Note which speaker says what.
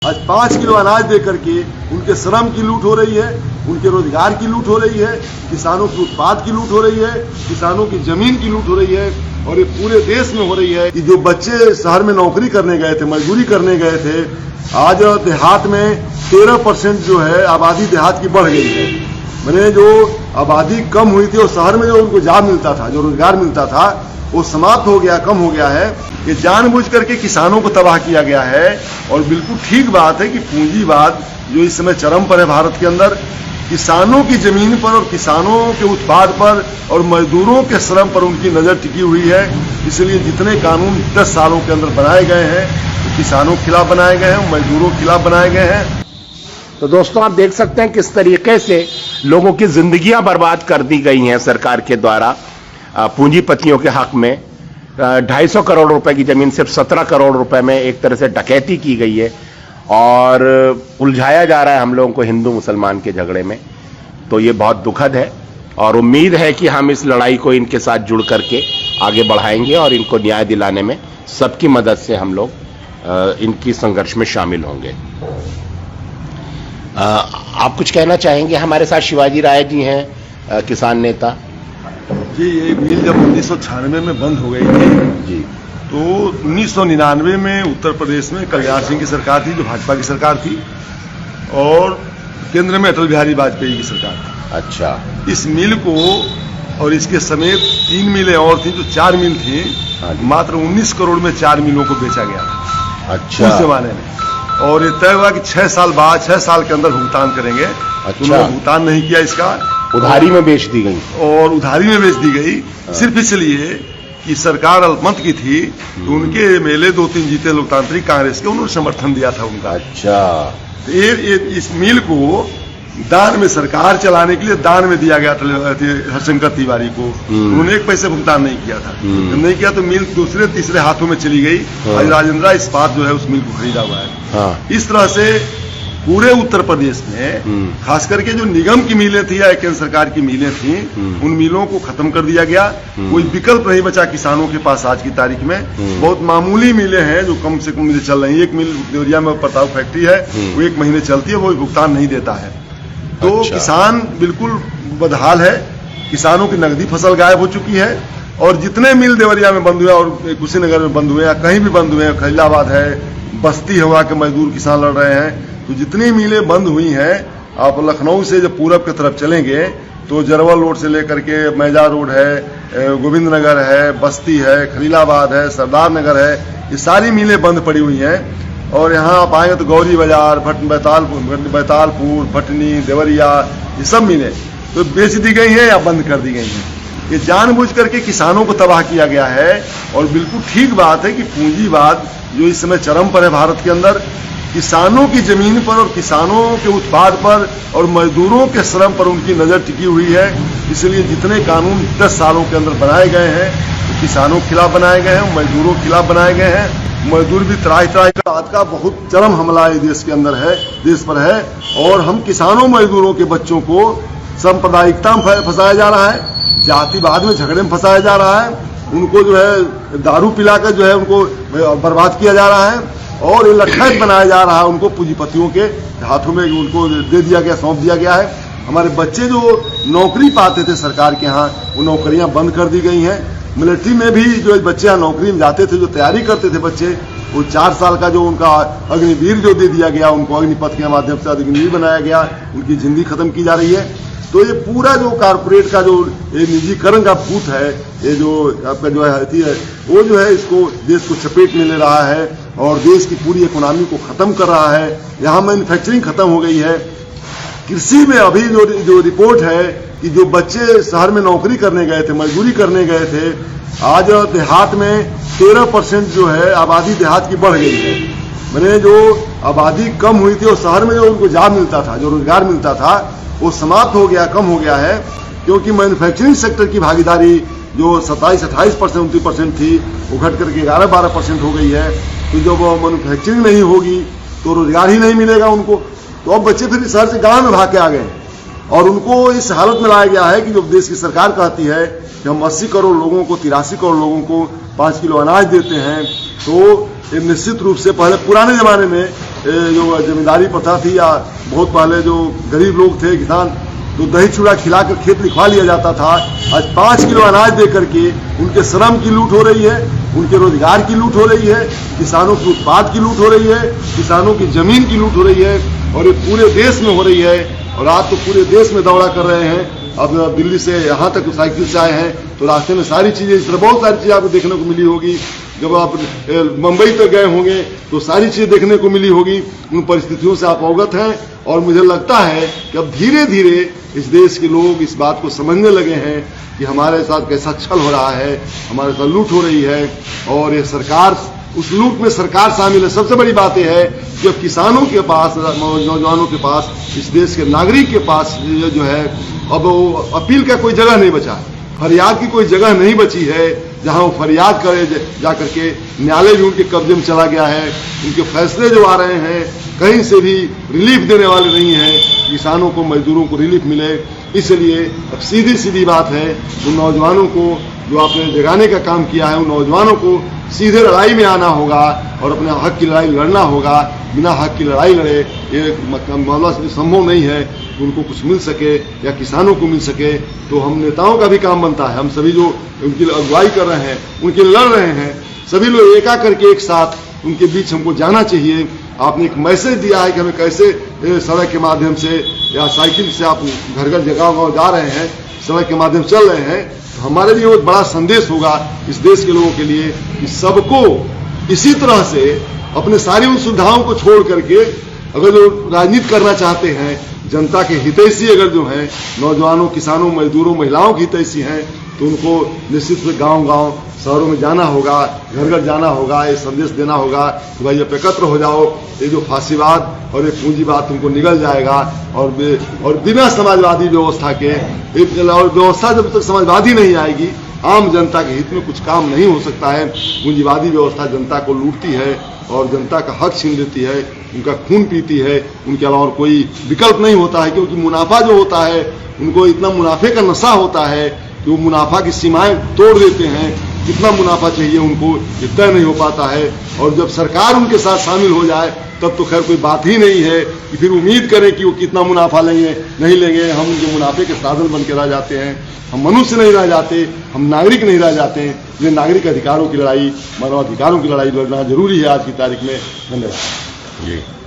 Speaker 1: आज 5 किलो अनाज दे करके उनके श्रम की लूट हो रही है, उनके रोजगार की लूट हो रही है, किसानों के उत्पाद की लूट हो रही है, किसानों की जमीन की लूट हो रही है। और ये पूरे देश में हो रही है कि जो बच्चे शहर में नौकरी करने गए थे, मजदूरी करने गए थे, आज देहात में 13% जो है आबादी देहात की बढ़ गई है। मैंने जो आबादी कम हुई थी और शहर में जो उनको जॉब मिलता था, जो रोजगार मिलता था, वो समाप्त हो गया, कम हो गया है। ये जानबूझ करके किसानों को तबाह किया गया है। और बिल्कुल ठीक बात है कि पूंजीवाद जो इस समय चरम पर है भारत के अंदर, किसानों की जमीन पर और किसानों के उत्पाद पर और मजदूरों के श्रम पर उनकी नजर टिकी हुई है। इसलिए जितने कानून 10 सालों के अंदर बनाए गए हैं, तो किसानों के खिलाफ बनाए गए हैं, मजदूरों के खिलाफ बनाए गए हैं।
Speaker 2: तो दोस्तों, आप देख सकते हैं किस तरीके से लोगों की जिंदगियां बर्बाद कर दी गई हैं सरकार के द्वारा पूंजीपतियों के हक में। 250 करोड़ रुपए की जमीन सिर्फ 17 करोड़ रुपए में एक तरह से डकैती की गई है और उलझाया जा रहा है हम लोगों को हिंदू मुसलमान के झगड़े में। तो ये बहुत दुखद है और उम्मीद है कि हम इस लड़ाई को इनके साथ जुड़ करके आगे बढ़ाएंगे और इनको न्याय दिलाने में सबकी मदद से हम लोग इनकी संघर्ष में शामिल होंगे। आप कुछ कहना चाहेंगे? हमारे साथ शिवाजी राय जी हैं, किसान नेता
Speaker 1: जी। ये मिल जब 1996 में बंद हो गई थी
Speaker 2: जी,
Speaker 1: तो 1999 में उत्तर प्रदेश में कल्याण सिंह की सरकार थी, जो भाजपा की सरकार थी, और केंद्र में अटल बिहारी वाजपेयी की सरकार थी।
Speaker 2: अच्छा।
Speaker 1: इस मिल को और इसके समेत 3 मिलें और थी, जो 4 मिल थी, मात्र 19 करोड़ में 4 मिलों को बेचा गया था।
Speaker 2: अच्छा।
Speaker 1: उस जमाने में। और ये तय हुआ कि 6 साल बाद, 6 साल के अंदर भुगतान करेंगे।
Speaker 2: अच्छा।
Speaker 1: उन्होंने भुगतान नहीं किया इसका,
Speaker 2: उधारी में बेच दी गई
Speaker 1: और उधारी में बेच दी गई। सिर्फ इसलिए कि सरकार अल्पमत की थी, तो उनके एमएलए 2-3 जीते लोकतांत्रिक कांग्रेस के, उन्होंने समर्थन दिया था उनका।
Speaker 2: अच्छा।
Speaker 1: तो ये इस मिल को दान में, सरकार चलाने के लिए दान में दिया गया था हरशंकर तिवारी को। उन्होंने 1 पैसे भुगतान नहीं किया था। जब नहीं किया तो मिल दूसरे तीसरे हाथों में चली गई। आज राजेंद्र इस्पात जो है उस मिल को खरीदा हुआ है। इस तरह से पूरे उत्तर प्रदेश में खास करके जो निगम की मिलें थी या केंद्र सरकार की मिलें थी, उन मिलों को खत्म कर दिया गया। कोई विकल्प नहीं बचा किसानों के पास आज की तारीख में। बहुत मामूली मिलें हैं जो कम से कम मिलें चल रही है। एक मिल देवरिया में प्रताप फैक्ट्री है, वो 1 महीने चलती है, वो भुगतान नहीं देता है। तो
Speaker 2: अच्छा।
Speaker 1: किसान बिल्कुल बदहाल है। किसानों की नकदी फसल गायब हो चुकी है। और जितने मिल देवरिया में बंद हुए और कुशीनगर में बंद हुए या कहीं भी बंद हुए, खैलाबाद है, बस्ती हवा के मजदूर किसान लड़ रहे हैं, तो जितनी मिलें बंद हुई हैं, आप लखनऊ से जब पूरब की तरफ चलेंगे तो जरवल रोड से लेकर के मैजा रोड है, गोविंद नगर है, बस्ती है, खलीलाबाद है, सरदार नगर है, ये सारी मिलें बंद पड़ी हुई हैं। और यहाँ आप आएंगे तो गौरी बाजार, बैतालपुर, भटनी, देवरिया, ये सब मिलें तो बेच दी गई हैं या बंद कर दी गई हैं। ये जानबूझ करके किसानों को तबाह किया गया है। और बिल्कुल ठीक बात है कि पूंजीवाद जो इस समय चरम पर है भारत के अंदर, किसानों की जमीन पर और किसानों के उत्पाद पर और मजदूरों के श्रम पर उनकी नजर टिकी हुई है। इसलिए जितने कानून 10 सालों के अंदर बनाए गए हैं, तो किसानों के खिलाफ बनाए गए हैं, मजदूरों के खिलाफ बनाए गए हैं। मजदूर भी त्राही का बहुत चरम हमला है देश के अंदर है, देश पर है। और हम किसानों मजदूरों के बच्चों को सांप्रदायिकता में फंसाया जा रहा है, जातिवाद में झगड़े में फंसाया जा रहा है, उनको जो है दारू पिलाकर जो है उनको बर्बाद किया जा रहा है और ये लठैत बनाया जा रहा है। उनको पूंजीपतियों के हाथों में उनको दे दिया गया, सौंप दिया गया है। हमारे बच्चे जो नौकरी पाते थे सरकार के यहाँ, वो नौकरियां बंद कर दी गई हैं। मिलिट्री में भी जो बच्चे यहाँ नौकरी में जाते थे, जो तैयारी करते थे बच्चे, वो 4 साल का जो उनका अग्निवीर जो दे दिया गया, उनको अग्निपथ के माध्यम से अग्निवीर बनाया गया, उनकी जिंदगी खत्म की जा रही है। तो ये पूरा जो कारपोरेट का जो निजीकरण का भूत है, ये जो आपका जो है वो जो है इसको देश को चपेट में ले रहा है और देश की पूरी इकोनॉमी को खत्म कर रहा है। यहाँ मैन्युफैक्चरिंग खत्म हो गई है। कृषि में अभी जो रिपोर्ट है कि जो बच्चे शहर में नौकरी करने गए थे, मजदूरी करने गए थे, आज देहात में 13% जो है आबादी देहात की बढ़ गई है। मैंने जो आबादी कम हुई थी और शहर में जो उनको जॉब मिलता था, जो रोजगार मिलता था, वो समाप्त हो गया, कम हो गया है। क्योंकि मैन्युफैक्चरिंग सेक्टर की भागीदारी जो 27-28%, 29% थी, वो घट करके 11-12% हो गई है। तो जब मैन्युफैक्चरिंग नहीं होगी तो रोजगार ही नहीं मिलेगा उनको। तो अब बच्चे फिर शहर से गांव में भाग के आ गए और उनको इस हालत में लाया गया है कि जो देश की सरकार कहती है कि हम 80 करोड़ लोगों को, 83 करोड़ लोगों को 5 किलो अनाज देते हैं, तो ये निश्चित रूप से पहले पुराने जमाने में जो जमींदारी प्रथा थी या बहुत पहले जो गरीब लोग थे किसान, तो दही चूड़ा खिलाकर खेत लिखवा लिया जाता था। आज 5 किलो अनाज दे करके उनके श्रम की लूट हो रही है, उनके रोजगार की लूट हो रही है, किसानों के उत्पाद की लूट हो रही है, किसानों की जमीन की लूट हो रही है, और ये पूरे देश में हो रही है। और आज तो पूरे देश में दौड़ा कर रहे हैं। अब दिल्ली से यहाँ तक साइकिल से आए हैं तो रास्ते में सारी चीजें, इस तरह बहुत सारी चीजें आपको देखने को मिली होगी। जब आप मुंबई तक गए होंगे तो सारी चीजें देखने को मिली होगी। उन परिस्थितियों से आप अवगत हैं, और मुझे लगता है कि अब धीरे धीरे इस देश के लोग इस बात को समझने लगे हैं कि हमारे साथ कैसा छल हो रहा है, हमारे साथ लूट हो रही है, और ये सरकार, उस लूट में सरकार शामिल है। सबसे बड़ी बात यह है कि अब किसानों के पास, नौजवानों के पास, इस देश के नागरिक के पास जो है अब वो अपील का कोई जगह नहीं बचा है, फरियाद की कोई जगह नहीं बची है जहां वो फरियाद करे जा करके। न्यायालय भी उनके कब्जे में चला गया है। उनके फैसले जो आ रहे हैं कहीं से भी रिलीफ देने वाले नहीं हैं, किसानों को, मजदूरों को रिलीफ मिले। इसलिए अब सीधी सीधी बात है, उन नौजवानों को जो आपने जगाने का काम किया है, उन नौजवानों को सीधे लड़ाई में आना होगा और अपने हक की लड़ाई लड़ना होगा। बिना हक की लड़ाई लड़े ये मामला संभव नहीं है कि उनको कुछ मिल सके या किसानों को मिल सके। तो हम नेताओं का भी काम बनता है, हम सभी जो उनकी अगुवाई कर रहे हैं, उनके लड़ रहे हैं, सभी लोग एका करके एक साथ उनके बीच हमको जाना चाहिए। आपने एक मैसेज दिया है कि हमें कैसे सड़क के माध्यम से या साइकिल से आप घर घर जगह जा रहे हैं, सड़क के माध्यम चल रहे हैं, तो हमारे लिए एक बड़ा संदेश होगा इस देश के लोगों के लिए कि सबको इसी तरह से अपने सारी उन सुविधाओं को छोड़ करके, अगर जो राजनीति करना चाहते हैं, जनता के हितैषी अगर जो हैं, नौजवानों, किसानों, मजदूरों, महिलाओं के हितैषी हैं, तो उनको निश्चित रूप से गांव-गांव, शहरों में जाना होगा, घर घर जाना होगा, ये संदेश देना होगा कि भाई अब एकत्र हो जाओ, ये जो फांसीवाद और ये पूंजीवाद तुमको निगल जाएगा। और बिना समाजवादी व्यवस्था के, और व्यवस्था जब तक समाजवादी नहीं आएगी, आम जनता के हित में कुछ काम नहीं हो सकता है। पूंजीवादी व्यवस्था जनता को लूटती है और जनता का हक छीन लेती है, उनका खून पीती है, उनके अलावा और कोई विकल्प नहीं होता है। क्योंकि मुनाफा जो होता है, उनको इतना मुनाफे का नशा होता है कि वो मुनाफा की सीमाएं तोड़ देते हैं। कितना मुनाफा चाहिए उनको ये तय नहीं हो पाता है। और जब सरकार उनके साथ शामिल हो जाए तब तो खैर कोई बात ही नहीं है कि फिर उम्मीद करें कि वो कितना मुनाफा लेंगे, नहीं लेंगे। हम उनके मुनाफे के साधन बन के रह जाते हैं। हम मनुष्य नहीं रह जाते, हम नागरिक नहीं रह जाते हैं। इसलिए नागरिक अधिकारों की लड़ाई, मानवाधिकारों की लड़ाई लड़ना जरूरी है आज की तारीख में। धन्यवाद।